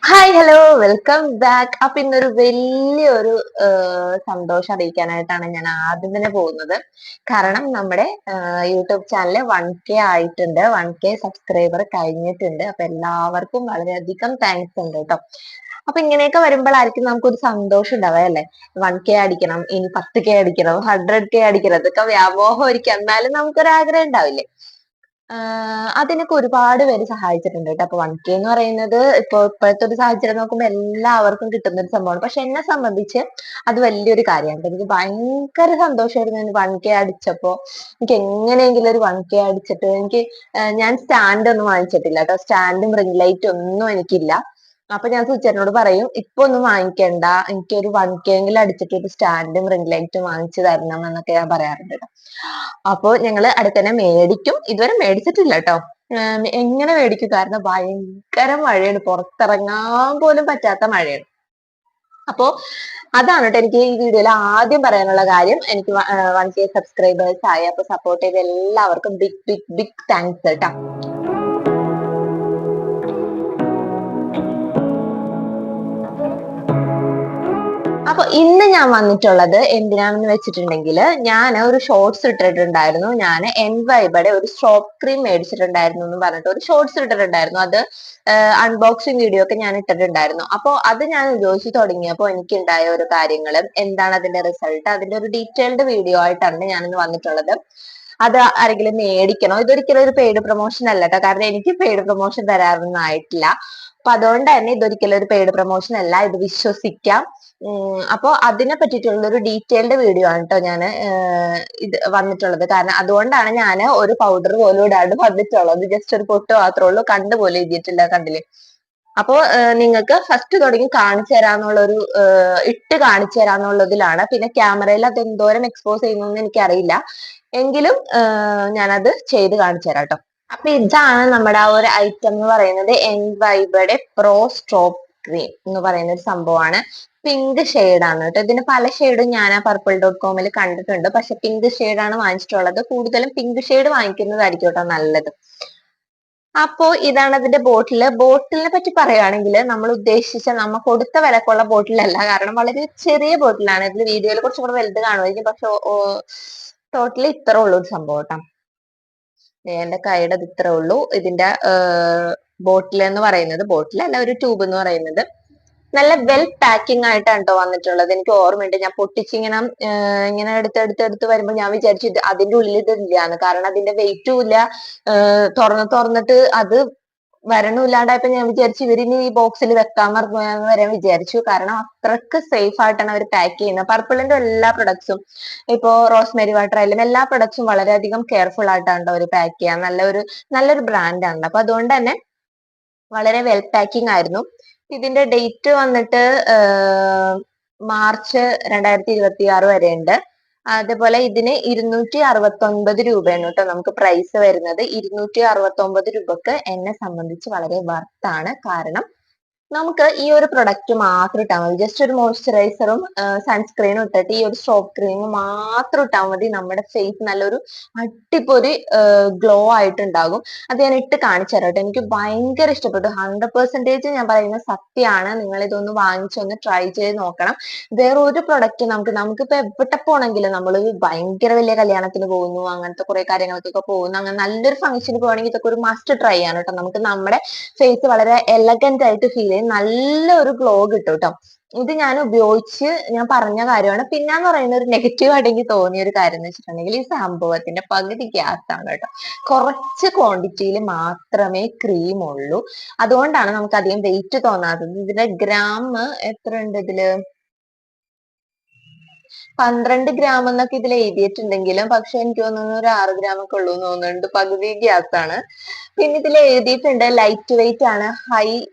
Hi hello welcome back. അപ്പൊ ഇന്നൊരു വലിയൊരു സന്തോഷം അറിയിക്കാനായിട്ടാണ് ഞാൻ ആദ്യം തന്നെ പോകുന്നത്. കാരണം നമ്മുടെ യൂട്യൂബ് ചാനൽ 1K ആയിട്ടുണ്ട്, 1K സബ്സ്ക്രൈബർ കഴിഞ്ഞിട്ടുണ്ട്. അപ്പൊ എല്ലാവർക്കും വളരെയധികം താങ്ക്സ് ഉണ്ട് കേട്ടോ. അപ്പൊ ഇങ്ങനെയൊക്കെ വരുമ്പോഴായിരിക്കും നമുക്കൊരു സന്തോഷം ഉണ്ടാവുക അല്ലെ. 1K അടിക്കണം, ഇനി 10K അടിക്കണം, 100K അടിക്കണം, ഇതൊക്കെ വ്യാമോഹം ഒരിക്കും. എന്നാലും നമുക്കൊരു ആഗ്രഹം ഉണ്ടാവില്ലേ. അതിനൊക്കെ ഒരുപാട് പേര് സഹായിച്ചിട്ടുണ്ട് കേട്ടോ. അപ്പൊ 1K എന്ന് പറയുന്നത് ഇപ്പോഴത്തെ ഒരു സാഹചര്യം നോക്കുമ്പോൾ എല്ലാവർക്കും കിട്ടുന്ന ഒരു സംഭവമാണ്. പക്ഷെ എന്നെ സംബന്ധിച്ച് അത് വലിയൊരു കാര്യമാണ്. എനിക്ക് ഭയങ്കര സന്തോഷമായിരുന്നു 1K അടിച്ചപ്പോ. എനിക്ക് എങ്ങനെയെങ്കിലും ഒരു 1K അടിച്ചിട്ട് ഞാൻ സ്റ്റാൻഡ് ഒന്നും വാങ്ങിച്ചിട്ടില്ല കേട്ടോ. സ്റ്റാൻഡും റിംഗ് ലൈറ്റും ഒന്നും എനിക്കില്ല. അപ്പൊ ഞാൻ സുചേട്ടനോട് പറയും, ഇപ്പൊ ഒന്നും വാങ്ങിക്കണ്ട, എനിക്കൊരു 1K എങ്കിലും അടിച്ചിട്ട് ഒരു സ്റ്റാൻഡും റിംഗ് ലൈറ്റും വാങ്ങിച്ചു തരണം എന്നൊക്കെ ഞാൻ പറയാറുണ്ട് കേട്ടോ. അപ്പൊ ഞങ്ങള് അടുത്തന്നെ മേടിക്കും. ഇതുവരെ മേടിച്ചിട്ടില്ല കേട്ടോ. എങ്ങനെ മേടിക്കും? കാരണം ഭയങ്കര മഴയാണ്, പുറത്തിറങ്ങാൻ പോലും പറ്റാത്ത മഴയാണ്. അപ്പോ അതാണ് കേട്ടോ എനിക്ക് ഈ വീഡിയോയിൽ ആദ്യം പറയാനുള്ള കാര്യം. എനിക്ക് 1K സബ്സ്ക്രൈബേഴ്സ് ആയി. അപ്പൊ സപ്പോർട്ട് ചെയ്ത എല്ലാവർക്കും ബിഗ് ബിഗ് ബിഗ് താങ്ക്സ് കേട്ടോ. അപ്പൊ ഇന്ന് ഞാൻ വന്നിട്ടുള്ളത് എന്തിനാണെന്ന് വെച്ചിട്ടുണ്ടെങ്കിൽ, ഞാൻ ഒരു ഷോർട്സ് ഇട്ടിട്ടുണ്ടായിരുന്നു. ഞാൻ എൻവൈബയുടെ ഒരു സോപ്പ് ക്രീം മേടിച്ചിട്ടുണ്ടായിരുന്നു എന്ന് പറഞ്ഞിട്ട് ഒരു ഷോർട്സ് ഇട്ടിട്ടുണ്ടായിരുന്നു. അത് അൺബോക്സിങ് വീഡിയോ ഒക്കെ ഞാൻ ഇട്ടിട്ടുണ്ടായിരുന്നു. അപ്പോൾ അത് ഞാൻ ഉപയോഗിച്ച് തുടങ്ങിയപ്പോൾ എനിക്കുണ്ടായ ഒരു കാര്യങ്ങൾ, എന്താണ് അതിന്റെ റിസൾട്ട്, അതിന്റെ ഒരു ഡീറ്റെയിൽഡ് വീഡിയോ ആയിട്ടാണ് ഞാനിന്ന് വന്നിട്ടുള്ളത്. അത് ആരെങ്കിലും മേടിക്കണോ? ഇതൊരിക്കലും ഒരു പെയ്ഡ് പ്രൊമോഷൻ അല്ല കേട്ടോ. കാരണം എനിക്ക് പെയ്ഡ് പ്രൊമോഷൻ തരാറൊന്നും ആയിട്ടില്ല. അപ്പൊ അതുകൊണ്ട് തന്നെ ഇതൊരിക്കലും ഒരു പെയ്ഡ് പ്രൊമോഷൻ അല്ല, ഇത് വിശ്വസിക്കാം. അപ്പൊ അതിനെ പറ്റിയിട്ടുള്ള ഒരു ഡീറ്റെയിൽഡ് വീഡിയോ ആണ് കേട്ടോ ഞാൻ ഇത് വന്നിട്ടുള്ളത്. കാരണം അതുകൊണ്ടാണ് ഞാൻ ഒരു പൗഡർ പോലും ഇടാണ്ട് വന്നിട്ടുള്ളത്. ജസ്റ്റ് ഒരു പൊട്ട് മാത്രമേ ഉള്ളൂ, കണ്ടു പോലും എഴുതിയിട്ടില്ല, കണ്ടില്ലേ. അപ്പോ നിങ്ങൾക്ക് ഫസ്റ്റ് തുടങ്ങി കാണിച്ചു തരാന്നുള്ള ഒരു ഇട്ട് കാണിച്ചു തരാന്നുള്ളതിലാണ്. പിന്നെ ക്യാമറയിൽ അത് എന്തോരം എക്സ്പോസ് ചെയ്യുന്നു എനിക്കറിയില്ല, എങ്കിലും ഞാനത് ചെയ്ത് കാണിച്ചു തരാം കേട്ടോ. അപ്പൊ ഇതാണ് നമ്മുടെ ആ ഒരു ഐറ്റം എന്ന് പറയുന്നത്. എൻവൈബയുടെ പ്രോ സ്ട്രോപ്പ് ക്രീം എന്ന് പറയുന്ന ഒരു സംഭവമാണ്. പിങ്ക് ആണ് കേട്ടോ. ഇതിന് പല ഷെയ്ഡും ഞാൻ ആ purple.com കണ്ടിട്ടുണ്ട്. പക്ഷെ പിങ്ക് ആണ് വാങ്ങിച്ചിട്ടുള്ളത്. കൂടുതലും പിങ്ക് ഷെയ്ഡ് വാങ്ങിക്കുന്നതായിരിക്കും കേട്ടോ നല്ലത്. അപ്പോ ഇതാണ് അതിന്റെ ബോട്ടില്. ബോട്ടിലിനെ പറ്റി പറയുകയാണെങ്കിൽ, നമ്മൾ ഉദ്ദേശിച്ച നമ്മ കൊടുത്ത വിലക്കുള്ള ബോട്ടിലല്ല. കാരണം വളരെ ചെറിയ ബോട്ടിലാണ്. ഇതിൽ വീഡിയോയിൽ കുറച്ചും കൂടെ വലുത് കാണുമായിരിക്കും. പക്ഷെ ടോട്ടലി ഇത്ര ഉള്ളൂ ഒരു സംഭവം കേട്ടോ. എന്റെ കൈയുടെ അത് ഇത്രേ ഉള്ളൂ. ഇതിന്റെ ബോട്ടിൽ എന്ന് പറയുന്നത്, ബോട്ടിലല്ല, ഒരു ട്യൂബ് എന്ന് പറയുന്നത് നല്ല വെൽ പാക്കിംഗ് ആയിട്ടാണ് കേട്ടോ വന്നിട്ടുള്ളത്. എനിക്ക് ഓർമ്മയുണ്ട്, ഞാൻ പൊട്ടിച്ചിങ്ങനെ ഇങ്ങനെ എടുത്ത് വരുമ്പോൾ ഞാൻ വിചാരിച്ചു അതിന്റെ ഉള്ളിൽ ഇത് ഇല്ലാന്ന്. കാരണം അതിന്റെ വെയിറ്റും ഇല്ല. തുറന്നിട്ട് അത് വരണമില്ലാണ്ടായപ്പോ ഞാൻ വിചാരിച്ചു ഇവരിനി ഈ ബോക്സിൽ വെക്കാൻ മറന്നുപോയെന്ന് വരെ വിചാരിച്ചു. കാരണം അത്രക്ക് സേഫ് ആയിട്ടാണ് അവർ പാക്ക് ചെയ്യുന്നത്. പർപ്പിളിന്റെ എല്ലാ പ്രൊഡക്ട്സും, ഇപ്പോ റോസ്മേരി വാട്ടർ ആയാലും എല്ലാ പ്രൊഡക്ട്സും വളരെയധികം കെയർഫുൾ ആയിട്ടാണ് അവർ പാക്ക് ചെയ്യുക. നല്ലൊരു ബ്രാൻഡാണ്. അപ്പൊ അതുകൊണ്ട് തന്നെ വളരെ വെൽ പാക്കിംഗ് ആയിരുന്നു. ഇതിന്റെ ഡേറ്റ് വന്നിട്ട് മാർച്ച് 2026 വരെ ഉണ്ട്. അതേപോലെ ഇതിന് 269 രൂപയാണ് കേട്ടോ നമുക്ക് പ്രൈസ് വരുന്നത്. 269 രൂപക്ക് എന്നെ സംബന്ധിച്ച് വളരെ വർത്താണ്. കാരണം നമുക്ക് ഈ ഒരു പ്രൊഡക്റ്റ് മാത്രം ഇട്ടാൽ മതി. ജസ്റ്റ് ഒരു മോയ്സ്ചറൈസറും സൺസ്ക്രീനും ഇട്ടിട്ട് ഈ ഒരു സോപ്പ് ക്രീമും മാത്രം ഇട്ടാൽ മതി. നമ്മുടെ ഫേസ് നല്ലൊരു അടിപൊളി ഗ്ലോ ആയിട്ടുണ്ടാകും. അത് ഞാൻ ഇട്ട് കാണിച്ചു തരാം കേട്ടോ. എനിക്ക് ഭയങ്കര ഇഷ്ടപ്പെട്ടു. 100% ഞാൻ പറയുന്ന സത്യമാണ്. നിങ്ങൾ ഇതൊന്ന് വാങ്ങിച്ചൊന്ന് ട്രൈ ചെയ്ത് നോക്കണം. വേറെ ഒരു പ്രൊഡക്റ്റ് നമുക്കിപ്പോ എവിടെ പോണെങ്കിലും, നമ്മൾ ഭയങ്കര വലിയ കല്യാണത്തിന് പോകുന്നു, അങ്ങനത്തെ കുറെ കാര്യങ്ങൾക്കൊക്കെ പോകുന്നു, അങ്ങനെ നല്ലൊരു ഫംഗ്ഷന് പോകണമെങ്കിൽ ഇതൊക്കെ ഒരു മസ്റ്റ് ട്രൈ ആണ് കേട്ടോ. നമുക്ക് നമ്മുടെ ഫേസ് വളരെ എലഗന്റ് ആയിട്ട് ഫീൽ ചെയ്യും, നല്ലൊരു ഗ്ലോ കിട്ടും കേട്ടോ. ഇത് ഞാൻ ഉപയോഗിച്ച് ഞാൻ പറഞ്ഞ കാര്യമാണ്. പിന്നെന്ന് പറയുന്ന ഒരു നെഗറ്റീവ് ആയിട്ട് എനിക്ക് തോന്നിയ ഒരു കാര്യം എന്ന് വെച്ചിട്ടുണ്ടെങ്കിൽ, ഈ സംഭവത്തിന്റെ പകുതി ഗ്യാസ് ആണ് കേട്ടോ. കുറച്ച് ക്വാണ്ടിറ്റിയിൽ മാത്രമേ ക്രീം ഉള്ളൂ. അതുകൊണ്ടാണ് നമുക്ക് അധികം വെയിറ്റ് തോന്നാത്തത്. ഇതിന്റെ ഗ്രാം എത്ര ഉണ്ട് ഇതില്? 12 ഗ്രാം എന്നൊക്കെ ഇതിൽ എഴുതിയിട്ടുണ്ടെങ്കിലും, പക്ഷെ എനിക്ക് തോന്നുന്നു ഒരു 6 ഗ്രാം ഒക്കെ ഉള്ളൂ എന്ന് തോന്നുന്നുണ്ട്. പകുതി ഗ്യാസ് ആണ്. പിന്നെ ഇതിൽ എഴുതിയിട്ടുണ്ട് ലൈറ്റ് വെയിറ്റ് ആണ്, ഹൈ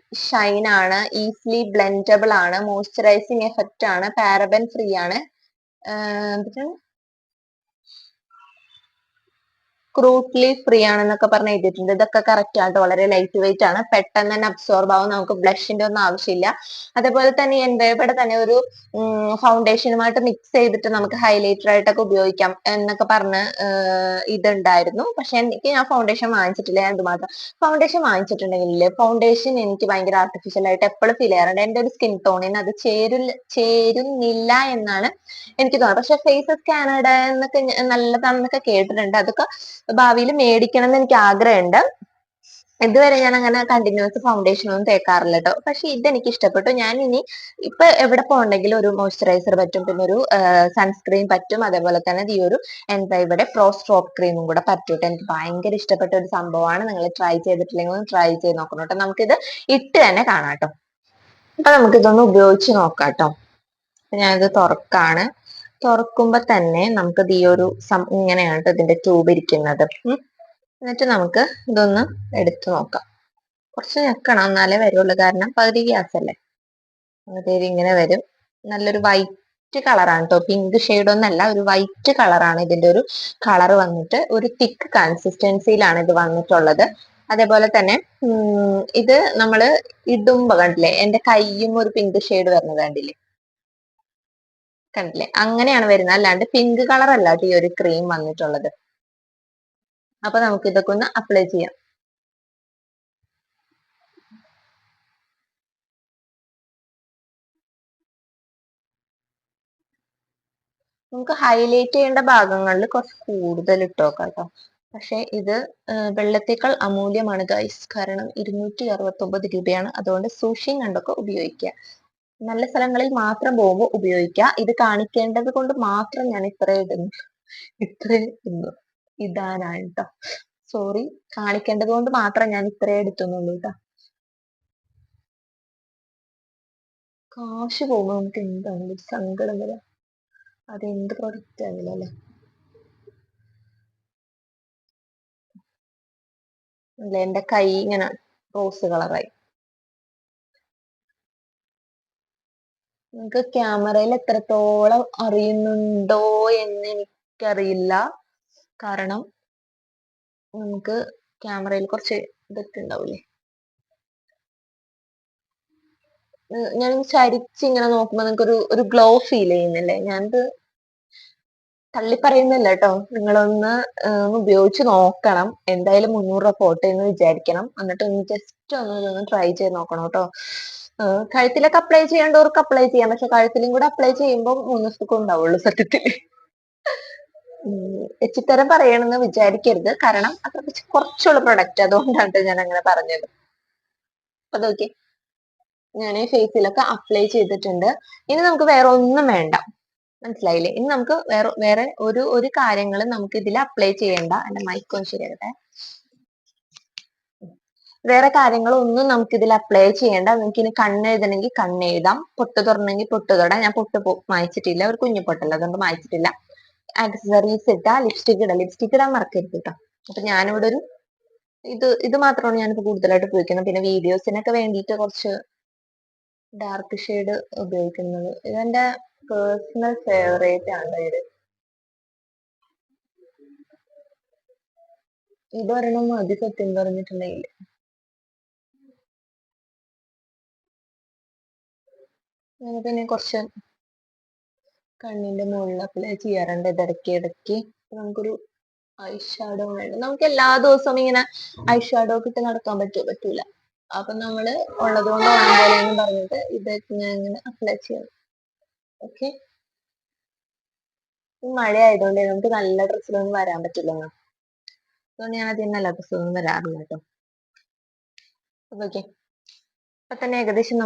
ഷൈൻ ആണ്, ഈസിലി ബ്ലെൻഡബിൾ ആണ്, മോയ്സ്ചറൈസിങ് എഫക്റ്റ് ആണ്, പാരബൻ ഫ്രീ ആണ്. എന്താണ് ക്രൂട്ട്ലി ഫ്രീ ആണെന്നൊക്കെ പറഞ്ഞ് എഴുതിയിട്ടുണ്ട്. ഇതൊക്കെ കറക്റ്റ് ആയിട്ട് വളരെ ലൈറ്റ് വെയിറ്റ് ആണ്, പെട്ടെന്ന് തന്നെ അബ്സോർബ് ആവും, നമുക്ക് ബ്ലഷിന്റെ ഒന്നും ആവശ്യമില്ല. അതേപോലെ തന്നെ ഇവിടെ തന്നെ ഒരു ഫൗണ്ടേഷനുമായിട്ട് മിക്സ് ചെയ്തിട്ട് നമുക്ക് ഹൈലൈറ്റർ ആയിട്ടൊക്കെ ഉപയോഗിക്കാം എന്നൊക്കെ പറഞ്ഞ് ഇതുണ്ടായിരുന്നു. പക്ഷെ ഞാൻ ഫൗണ്ടേഷൻ വാങ്ങിച്ചിട്ടില്ല. ഞാൻ എന്തുമാത്രം ഫൗണ്ടേഷൻ വാങ്ങിച്ചിട്ടുണ്ടെങ്കിൽ ഫൗണ്ടേഷൻ എനിക്ക് ഭയങ്കര ആർട്ടിഫിഷ്യൽ ആയിട്ട് എപ്പോഴും ഫീൽ ചെയ്യാറുണ്ട്. എന്റെ ഒരു സ്കിൻ ടോണിന് അത് ചേരുന്നില്ല എന്നാണ് എനിക്ക് തോന്നുന്നത്. പക്ഷെ ഫേസ് സ്കാനഡ എന്നൊക്കെ നല്ലതാണെന്നൊക്കെ കേട്ടിട്ടുണ്ട്. അതൊക്കെ ഭാവിയിൽ മേടിക്കണം എന്ന് എനിക്ക് ആഗ്രഹമുണ്ട്. ഇതുവരെ ഞാൻ അങ്ങനെ കണ്ടിന്യൂസ് ഫൗണ്ടേഷൻ ഒന്നും തേക്കാറില്ല കേട്ടോ. പക്ഷെ ഇതെനിക്ക് ഇഷ്ടപ്പെട്ടു. ഞാൻ ഇനി ഇപ്പൊ എവിടെ പോകണ്ടെങ്കിലും ഒരു മോയ്സ്ചറൈസർ പറ്റും, പിന്നെ ഒരു സൺസ്ക്രീൻ പറ്റും, അതേപോലെ തന്നെ ഈ ഒരു എന്താ ഇവിടെ പ്രോ സ്ട്രോപ്പ് ക്രീമും കൂടെ പറ്റൂട്ടോ. എനിക്ക് ഭയങ്കര ഇഷ്ടപ്പെട്ട ഒരു സംഭവമാണ്. നിങ്ങൾ ട്രൈ ചെയ്തിട്ടില്ലെങ്കിൽ ഒന്ന് ട്രൈ ചെയ്ത് നോക്കണം കേട്ടോ. നമുക്കിത് ഇട്ട് തന്നെ കാണാം കേട്ടോ. അപ്പൊ നമുക്കിതൊന്ന് ഉപയോഗിച്ച് നോക്കാം കേട്ടോ. ഞാനിത് തുറക്കാണ്. തുറക്കുമ്പോ തന്നെ നമുക്കിത് ഈ ഒരു ഇങ്ങനെയാണ് ഇതിന്റെ ട്യൂബ് ഇരിക്കുന്നത്. എന്നിട്ട് നമുക്ക് ഇതൊന്ന് എടുത്തു നോക്കാം. കുറച്ച് ഞെക്കണം എന്നാലേ വരുള്ളൂ, കാരണം പകുതി ഗ്യാസ് അല്ലേ. ഇങ്ങനെ വരും. നല്ലൊരു വൈറ്റ് കളറാണ് കേട്ടോ, പിങ്ക് ഷെയ്ഡ് ഒന്നല്ല, ഒരു വൈറ്റ് കളറാണ് ഇതിന്റെ ഒരു കളർ വന്നിട്ട്. ഒരു തിക്ക് കൺസിസ്റ്റൻസിയിലാണ് ഇത് വന്നിട്ടുള്ളത്. അതേപോലെ തന്നെ ഇത് നമ്മള് ഇടുമ്പോ കണ്ടില്ലേ, എന്റെ കൈയും ഒരു പിങ്ക് ഷെയ്ഡ് വരുന്നത് കണ്ടില്ലേ, കണ്ടില്ലേ, അങ്ങനെയാണ് വരുന്നത്. അല്ലാണ്ട് പിങ്ക് കളർ അല്ല ഈ ഒരു ക്രീം വന്നിട്ടുള്ളത്. അപ്പൊ നമുക്ക് ഇതൊക്കെ ഒന്ന് അപ്ലൈ ചെയ്യാം. നമുക്ക് ഹൈലൈറ്റ് ചെയ്യേണ്ട ഭാഗങ്ങളിൽ കുറച്ച് കൂടുതൽ ഇട്ടോക്കാം കേട്ടോ. പക്ഷെ ഇത് വെള്ളത്തേക്കാൾ അമൂല്യമാണ് ഗൈസ്. കാരണം 269 രൂപയാണ്. അതുകൊണ്ട് സൂക്ഷിയും കണ്ടൊക്കെ ഉപയോഗിക്കുക. നല്ല സ്ഥലങ്ങളിൽ മാത്രം പോകുമ്പോൾ ഉപയോഗിക്കുക. ഇത് കാണിക്കേണ്ടത് കൊണ്ട് മാത്രം ഞാൻ ഇത്ര ഇടുന്നു ഇടാനാണ് കേട്ടോ. സോറി, കാണിക്കേണ്ടത് കൊണ്ട് മാത്രം ഞാൻ ഇത്രേ എടുത്തുന്നുള്ളൂ കേട്ടോ. കാശ് പോകുമ്പോൾ നമുക്ക് എന്താണ് സങ്കടം വരാം. അതെന്ത് പ്രൊഡക്റ്റ് ആവില്ല അല്ലെ. അല്ലെ എന്റെ കൈ ഇങ്ങനെ റോസ് കളറായി. നമുക്ക് ക്യാമറയിൽ എത്രത്തോളം അറിയുന്നുണ്ടോ എന്ന് എനിക്കറിയില്ല. കാരണം നമുക്ക് ക്യാമറയിൽ കുറച്ച് ഇതൊക്കെ ഉണ്ടാവില്ലേ. ഞാൻ ചരിച്ചിങ്ങനെ നോക്കുമ്പോ നിങ്ങൾക്ക് ഒരു ഗ്ലോ ഫീൽ ചെയ്യുന്നില്ലേ. ഞാനിത് തള്ളി പറയുന്നില്ല കേട്ടോ. നിങ്ങളൊന്ന് ഉപയോഗിച്ച് നോക്കണം. എന്തായാലും 300 രൂപ പോട്ടെ എന്ന് വിചാരിക്കണം. എന്നിട്ട് ഒന്ന് ജസ്റ്റ് ഇതൊന്ന് ട്രൈ ചെയ്ത് നോക്കണം കേട്ടോ. കഴുത്തിലൊക്കെ അപ്ലൈ ചെയ്യേണ്ടവർക്ക് അപ്ലൈ ചെയ്യാം. പക്ഷെ കഴുത്തിലും കൂടെ അപ്ലൈ ചെയ്യുമ്പോൾ 3 ദിവസത്തേക്ക് ഉണ്ടാവുള്ളൂ സത്യത്തിൽ. എച്ചിത്തരം പറയണമെന്ന് വിചാരിക്കരുത്. കാരണം അത്ര കുറച്ചുള്ള പ്രൊഡക്റ്റ്, അതുകൊണ്ടാണ് ഞാൻ അങ്ങനെ പറഞ്ഞത്. അപ്പൊ നോക്കി, ഞാൻ ഫേസിലൊക്കെ അപ്ലൈ ചെയ്തിട്ടുണ്ട്. ഇനി നമുക്ക് വേറെ ഒന്നും വേണ്ട, മനസ്സിലായില്ലേ. ഇനി നമുക്ക് വേറെ ഒരു കാര്യങ്ങളും നമുക്ക് ഇതിൽ അപ്ലൈ ചെയ്യേണ്ട. എന്റെ മൈക്ക് ഒന്ന് ശരിയാകട്ടെ. വേറെ കാര്യങ്ങളൊന്നും നമുക്ക് ഇതിൽ അപ്ലൈ ചെയ്യേണ്ട. നിങ്ങൾക്ക് ഇനി കണ്ണെഴുതണമെങ്കിൽ കണ്ണെഴുതാം, പൊട്ട് തൊടണമെങ്കിൽ പൊട്ട് തൊടാം. ഞാൻ പൊട്ട് മായ്ച്ചിട്ടില്ല, ഒരു കുഞ്ഞു പൊട്ടല്ല, അതുകൊണ്ട് മായ്ച്ചിട്ടില്ല. ആക്സസറീസ് ഇട്ടാ ലിപ്സ്റ്റിക് ഇടാം. ലിപ്സ്റ്റിക് ഇടാൻ മറക്കരുത് കേട്ടോ. അപ്പൊ ഞാനിവിടെ ഒരു ഇത് മാത്രമാണ് ഞാനിപ്പോ കൂടുതലായിട്ട് ഉപയോഗിക്കുന്നത്. പിന്നെ വീഡിയോസിനൊക്കെ വേണ്ടിയിട്ട് കുറച്ച് ഡാർക്ക് ഷെയ്ഡ് ഉപയോഗിക്കുന്നത്. ഇതെന്റെ പേഴ്സണൽ ഫേവറേറ്റ് ആണ്. ഇതൊരെണ്ണം മതി സത്യം പറഞ്ഞിട്ടുണ്ടെങ്കിൽ. പിന്നെ കുറച്ച് കണ്ണിന്റെ മുകളിൽ അപ്ലൈ ചെയ്യാറുണ്ട് ഇടയ്ക്ക്. നമുക്കൊരു ഐ ഷാഡോ വേണം. നമുക്ക് എല്ലാ ദിവസവും ഇങ്ങനെ ഐ ഷാഡോ ഒക്കെ ഇട്ട് നടക്കാൻ പറ്റൂല. അപ്പൊ നമ്മള് ഉള്ളത് കൊണ്ട് ഓണം പോലെ എന്ന് പറഞ്ഞിട്ട് ഇതൊക്കെ ഞാൻ ഇങ്ങനെ അപ്ലൈ ചെയ്യണം. ഓക്കെ. മഴ ആയതുകൊണ്ട് നമുക്ക് നല്ല ഡ്രസ്സിലൊന്നും വരാൻ പറ്റില്ലെന്നോ. അതുകൊണ്ട് ഞാൻ അതിന് നല്ല ഡ്രസ്സൊന്നും വരാറില്ല കേട്ടോ. ഓക്കെ. അപ്പൊ തന്നെ ഏകദേശം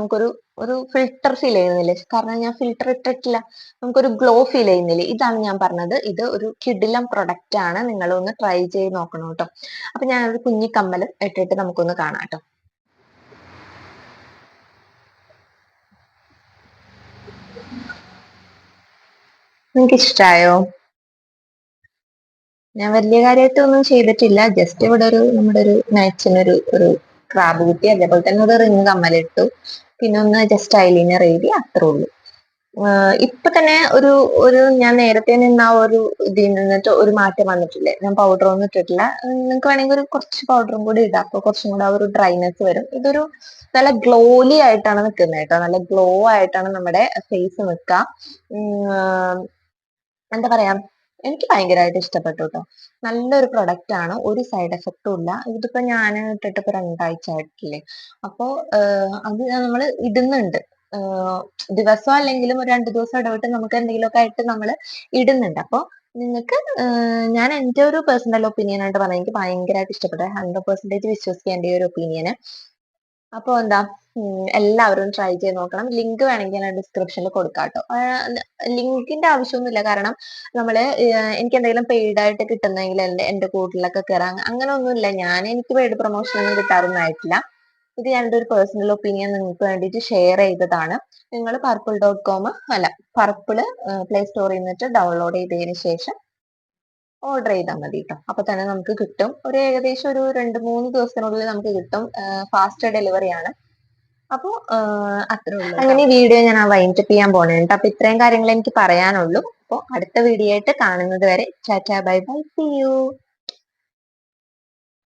ഒരു ഫിൽട്ടർ ഫീൽ ചെയ്യുന്നില്ലേ. കാരണം ഞാൻ ഫിൽട്ടർ ഇട്ടിട്ടില്ല. നമുക്കൊരു ഗ്ലോ ഫീൽ ചെയ്യുന്നില്ലേ. ഇതാണ് ഞാൻ പറഞ്ഞത്. ഇത് ഒരു കിടിലം പ്രൊഡക്റ്റ് ആണ്. നിങ്ങളൊന്ന് ട്രൈ ചെയ്ത് നോക്കണം കേട്ടോ. അപ്പൊ ഞാനൊരു കുഞ്ഞി കമ്മൽ ഇട്ടിട്ട് നമുക്കൊന്ന് കാണാം കേട്ടോ. നിങ്ങൾക്ക് ഇഷ്ടായോ? ഞാൻ വലിയ കാര്യമായിട്ട് ഒന്നും ചെയ്തിട്ടില്ല. ജസ്റ്റ് ഇവിടെ നമ്മുടെ ഒരു മാച്ചിനൊരു ക്രാബ് കുത്തി, അതേപോലെ തന്നെ ഒരു റിങ് കമ്മലിട്ടു, പിന്നെ ഒന്ന് ജസ്റ്റ് ഐലൈനർ എഴുതി, അത്രേ ഉള്ളൂ. ഇപ്പൊ തന്നെ ഒരു ഒരു ഞാൻ നേരത്തെ നിന്ന ആ ഒരു ഇതിൽ നിന്നിട്ട് ഒരു മാറ്റം വന്നിട്ടില്ലേ. ഞാൻ പൗഡർ ഒന്നും ഇട്ടിട്ടില്ല. നിങ്ങൾക്ക് വേണമെങ്കിൽ ഒരു കുറച്ച് പൗഡറും കൂടി ഇടാം. അപ്പൊ കുറച്ചും കൂടെ ആ ഒരു ഡ്രൈനെസ് വരും. ഇതൊരു നല്ല ഗ്ലോലി ആയിട്ടാണ് നിൽക്കുന്നത് കേട്ടോ. നല്ല ഗ്ലോ ആയിട്ടാണ് നമ്മുടെ ഫേസ് നിൽക്കുക. എന്താ പറയാ, എനിക്ക് ഭയങ്കരമായിട്ട് ഇഷ്ടപ്പെട്ടു കേട്ടോ. നല്ലൊരു പ്രൊഡക്റ്റ് ആണ്, ഒരു സൈഡ് എഫക്റ്റും ഇല്ല. ഇതിപ്പോ ഞാൻ ഇട്ടിട്ട് ഇപ്പൊ 2 ആഴ്ച ആയിട്ടില്ലേ. അപ്പോ അത് നമ്മൾ ഇടുന്നുണ്ട്. ആഹ് ദിവസം അല്ലെങ്കിലും ഒരു 2 ദിവസം ഇടവിട്ട് നമുക്ക് എന്തെങ്കിലുമൊക്കെ ആയിട്ട് നമ്മൾ ഇടുന്നുണ്ട്. അപ്പൊ നിങ്ങൾക്ക് ഞാൻ എന്റെ ഒരു പേഴ്സണൽ ഒപ്പീനിയൻ ആയിട്ട് പറഞ്ഞാൽ എനിക്ക് ഭയങ്കരമായിട്ട് ഇഷ്ടപ്പെട്ടു. 100% വിശ്വസിക്കേണ്ട ഈ ഒരു ഒപ്പീനിയന്. അപ്പൊ എന്താ, എല്ലാവരും ട്രൈ ചെയ്ത് നോക്കണം. ലിങ്ക് വേണമെങ്കിൽ ഞാൻ ഡിസ്ക്രിപ്ഷനിൽ കൊടുക്കാം കേട്ടോ. ലിങ്കിന്റെ ആവശ്യമൊന്നുമില്ല. കാരണം നമ്മള് എനിക്ക് എന്തെങ്കിലും പെയ്ഡ് ആയിട്ട് കിട്ടുന്നെങ്കിൽ എന്റെ കൂട്ടിലൊക്കെ കയറാൻ അങ്ങനെ ഒന്നുമില്ല. എനിക്ക് പെയ്ഡ് പ്രൊമോഷൻ ഒന്നും കിട്ടാറൊന്നും ആയിട്ടില്ല. ഇത് ഞാൻ എൻ്റെ ഒരു പേഴ്സണൽ ഒപ്പീനിയൻ നിങ്ങൾക്ക് വേണ്ടിയിട്ട് ഷെയർ ചെയ്തതാണ്. നിങ്ങൾ purple.com അല്ല, പർപ്പിള് പ്ലേ സ്റ്റോറിൽ നിന്നിട്ട് ഡൗൺലോഡ് ചെയ്തതിന് ശേഷം ഓർഡർ ചെയ്താൽ മതി കേട്ടോ. അപ്പൊ തന്നെ നമുക്ക് കിട്ടും. ഒരു ഏകദേശം ഒരു 2-3 ദിവസത്തിനുള്ളിൽ നമുക്ക് കിട്ടും. ഫാസ്റ്റ് ഡെലിവറി ആണ്. അപ്പൊ അത്രേ ഉള്ളൂ. അങ്ങനെ ഈ വീഡിയോ ഞാൻ വൈൻഡപ്പ് ചെയ്യാൻ പോണേട്ടോ. അപ്പൊ ഇത്രയും കാര്യങ്ങൾ എനിക്ക് പറയാനുള്ളൂ. അപ്പൊ അടുത്ത വീഡിയോ ആയിട്ട് കാണുന്നത് വരെ ta ta bye bye, see U.